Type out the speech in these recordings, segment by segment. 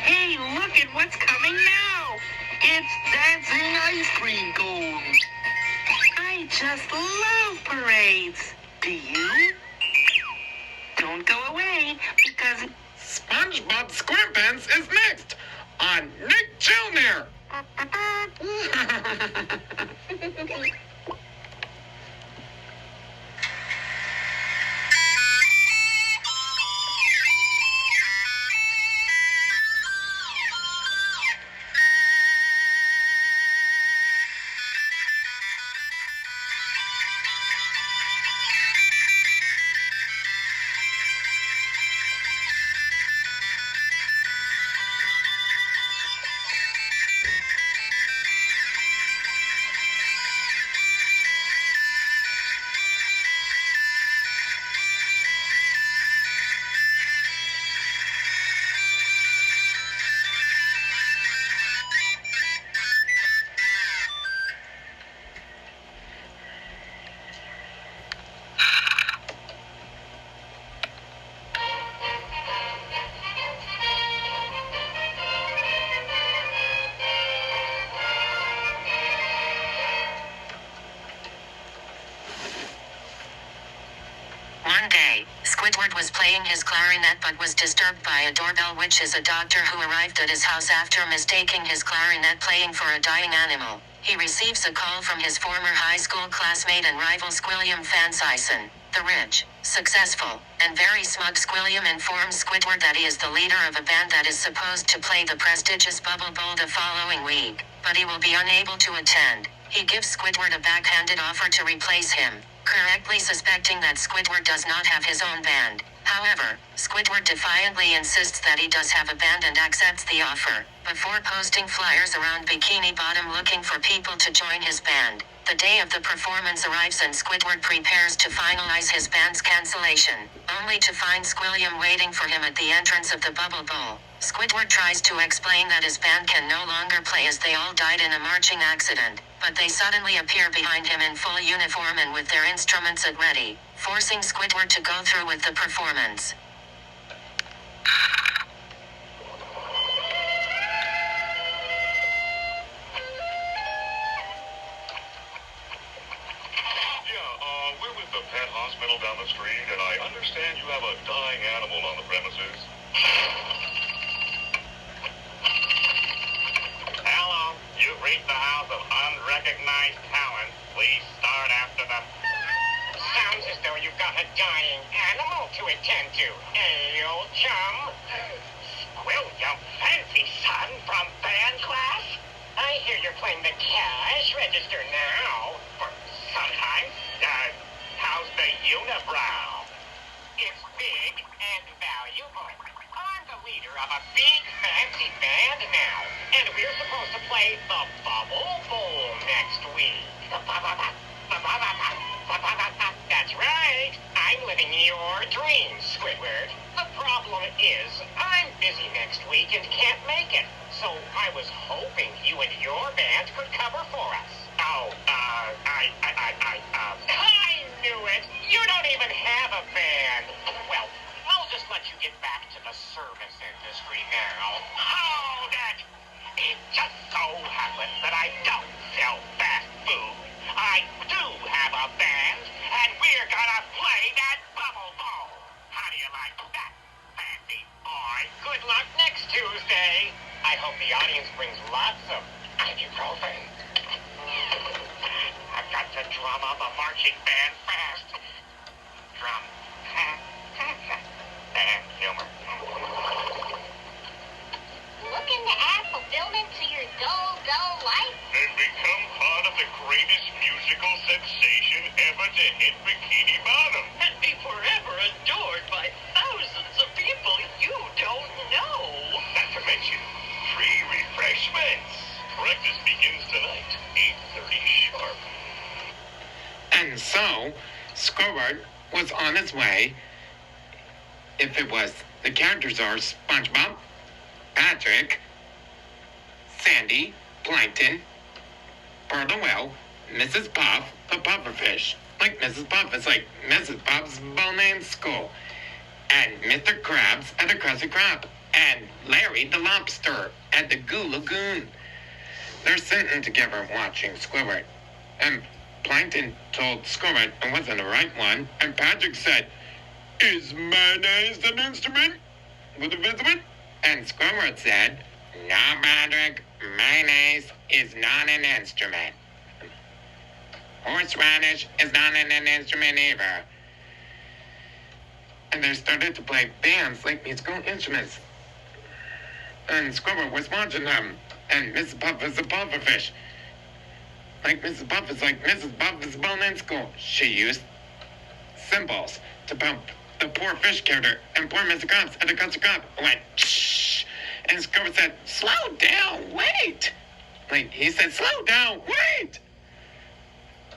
Hey, look at what's coming now. It's dancing ice cream cones. I just love parades. Do you? Don't go away, because SpongeBob SquarePants is next on Nick Jr. One day, Squidward was playing his clarinet but was disturbed by a doorbell, which is a doctor who arrived at his house after mistaking his clarinet playing for a dying animal. He receives a call from his former high school classmate and rival Squilliam Fan Sison. The rich, successful, and very smug Squilliam informs Squidward that he is the leader of a band that is supposed to play the prestigious Bubble Bowl the following week, but he will be unable to attend. He gives Squidward a backhanded offer to replace him, correctly suspecting that Squidward does not have his own band. However, Squidward defiantly insists that he does have a band and accepts the offer, before posting flyers around Bikini Bottom looking for people to join his band. The day of the performance arrives and Squidward prepares to finalize his band's cancellation, only to find Squilliam waiting for him at the entrance of the Bubble Bowl. Squidward tries to explain that his band can no longer play as they all died in a marching accident, but they suddenly appear behind him in full uniform and with their instruments at ready, forcing Squidward to go through with the performance. We're with the pet hospital down the street, and I understand you have a dying animal on the premises. Hello, you've reached the house of unrecognized talent. Please start after them. Sounds as though you've got a dying animal to attend to. Hey, old chum. Well, you fancy son from band class? I hear you're playing the cash register now. For sometimes. How's the unibrow? It's big and valuable. I'm the leader of a big fancy band now, and we're supposed to play the Bubble Bowl next week. That's right. I'm living your dreams, Squidward. The problem is, I'm busy next week and can't make it. So I was hoping you and your band could cover for us. I knew it. You don't even have a band. Well, I'll just let you get back to the service industry now. Hold it! It just so happens that I don't sell fast food. I do have a band, and we're gonna play that Bubble Bowl. How do you like that, fancy boy? Good luck next Tuesday. I hope the audience brings lots of ibuprofen. I've got to drum up a marching band fast. Drum. Band humor. Looking to add fulfillment to your dull life? Then become part of the greatest musical sensation ever to hit Bikini Bottom. And be forever adored by thousands of people you don't know. Not to mention free refreshments. Breakfast begins tonight, 8:30 sharp. And so, Squidward was on his way. If it was, the characters are SpongeBob, Patrick, Sandy, Plankton, Pearl the Whale, Mrs. Puff, the pufferfish. Like Mrs. Puff, it's like Mrs. Puff's well-named school. and Mr. Krabs at the Krusty Krab, and Larry the Lobster at the Goo Lagoon. They're sitting together watching Squidward, and Plankton told Squidward it wasn't the right one, and Patrick said, "Is mayonnaise an instrument with a instrument?" And Squidward said, "No, Patrick, mayonnaise is not an instrument. Horseradish is not an instrument either." And they started to play bands like musical instruments. And Squidward was watching them. And Mrs. Puff is a pufferfish. Like Mrs. Puff is like Mrs. Puff is born in school. She used symbols to pump the poor fish character. And poor Mr. Krabs and the Krusty Krab went, "Shh." And Squidward said, "Slow down, wait." Like he said, "Slow down, wait."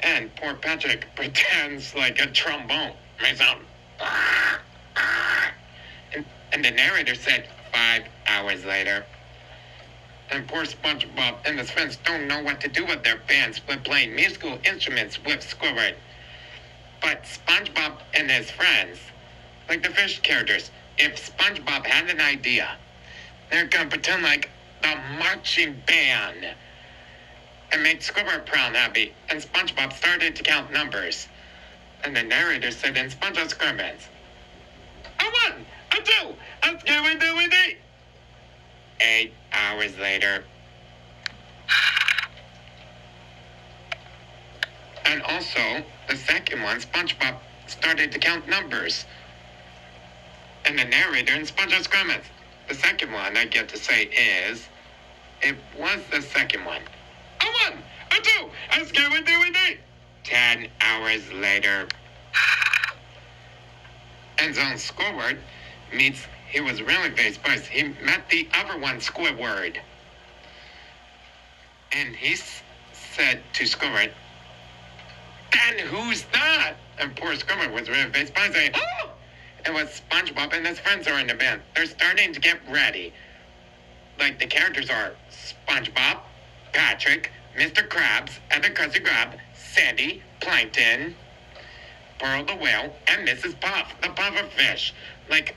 And poor Patrick pretends like a trombone. Makes sound. And the narrator said 5 hours later. And poor SpongeBob and his friends don't know what to do with their bands with playing musical instruments with Squidward. But SpongeBob and his friends, like the fish characters, if SpongeBob had an idea, they're gonna pretend like the marching band and make Squidward proud and happy. And SpongeBob started to count numbers. And the narrator said in SpongeBob's comments, "A 1, a 2, a 3, 8 hours later. And also, the second one, SpongeBob started to count numbers. And the narrator in SpongeBob's comments, the second one I get to say is, it was the second one. A 1, a 2, a 3, 10 hours later. And so Squidward meets, he was really very surprised. He met the other one, Squidward. And he said to Squidward, "Then who's that?" And poor Squidward was really very surprised, saying, "Oh, it was SpongeBob and his friends are in the band. They're starting to get ready." Like the characters are SpongeBob, Patrick, Mr. Krabs, and the Krusty Krab, Sandy, Plankton, Pearl the Whale, and Mrs. Puff, the pufferfish. Like,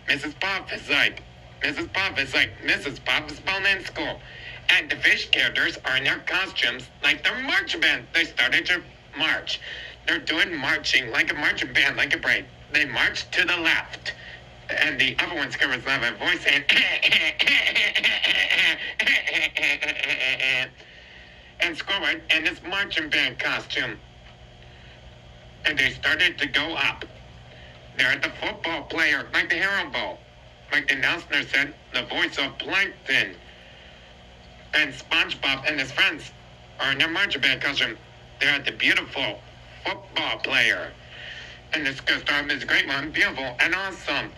Mrs. Puff is like Mrs. Puff is born in school. And the fish characters are in their costumes like the march band. They started to march. They're doing marching like a marching band, like a parade. They march to the left. And the other one's going to have a voice saying, and Squidward in his marching band costume. And they started to go up. They're at the football player, like the Hero Bowl. Like the announcer said, the voice of Plankton. And SpongeBob and his friends are in their marching band costume. They're at the beautiful football player. And it's going to start, it's a great one, beautiful and awesome.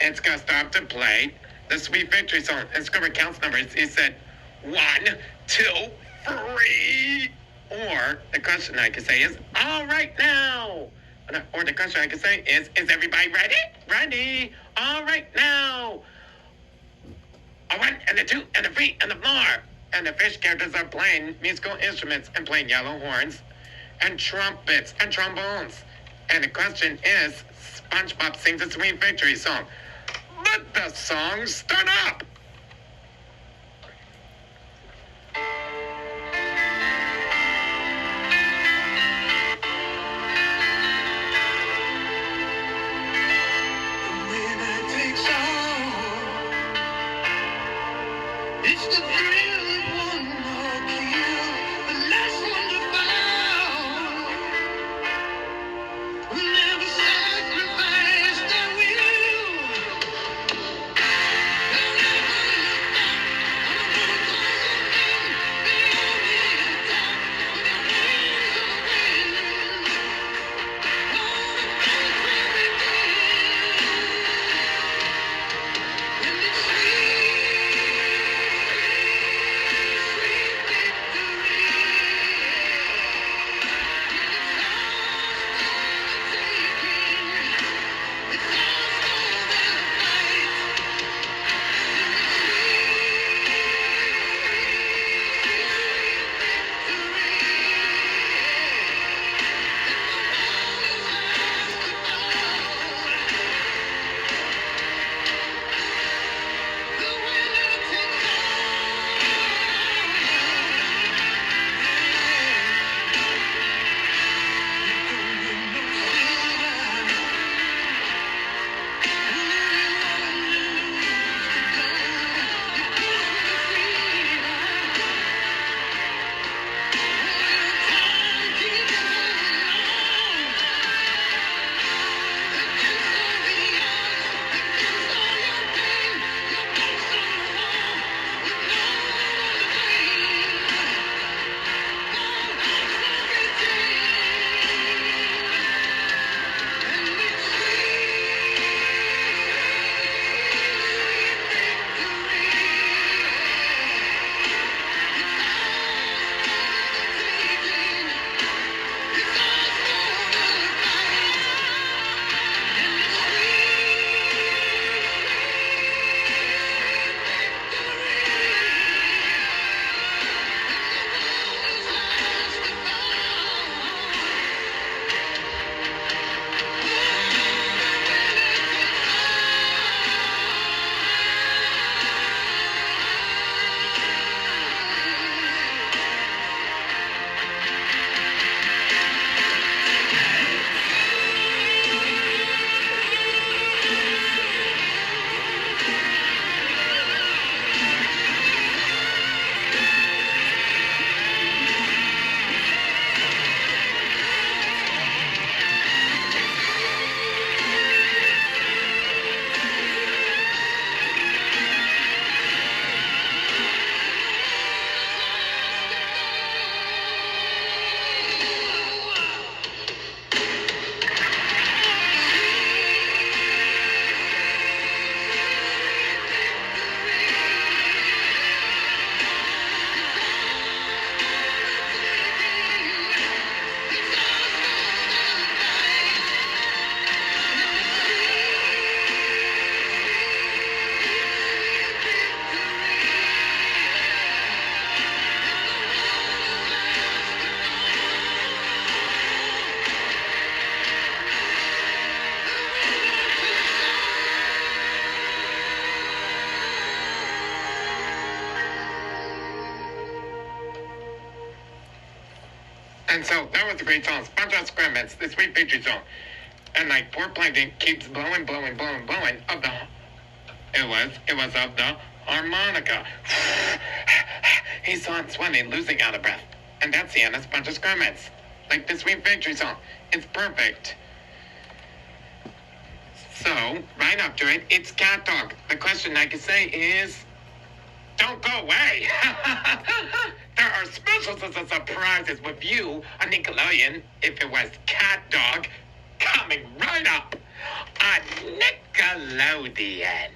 It's going to start to play the Sweet Victory song. And Squidward counts numbers. He said, 1, 2, 3. Or the question I could say is, all right now. Or the question I could say is everybody ready? Ready. All right now. A 1 and a 2 and a 3 and a 4. And the fish characters are playing musical instruments and playing yellow horns and trumpets and trombones. And the question is, SpongeBob sings a Sweet Victory song. Let the song start up. It's the thrill of one more kill, the last one to fall. We'll never sacrifice their will. They'll never look back on the blue again. They only attack with their wings on the wind. All the things we begin. And it's sweet. And so that was a great song. SpongeBob SquarePants, the Sweet Victory song. And like poor Plankton keeps blowing of the it was of the harmonica. He's on sweating, losing out of breath. And that's the end of SpongeBob SquarePants. Like the Sweet Victory song. It's perfect. So, right up to it, it's Cat Dog. The question I can say is, don't go away. There are specials and surprises with you on Nickelodeon if it was Cat Dog coming right up on Nickelodeon.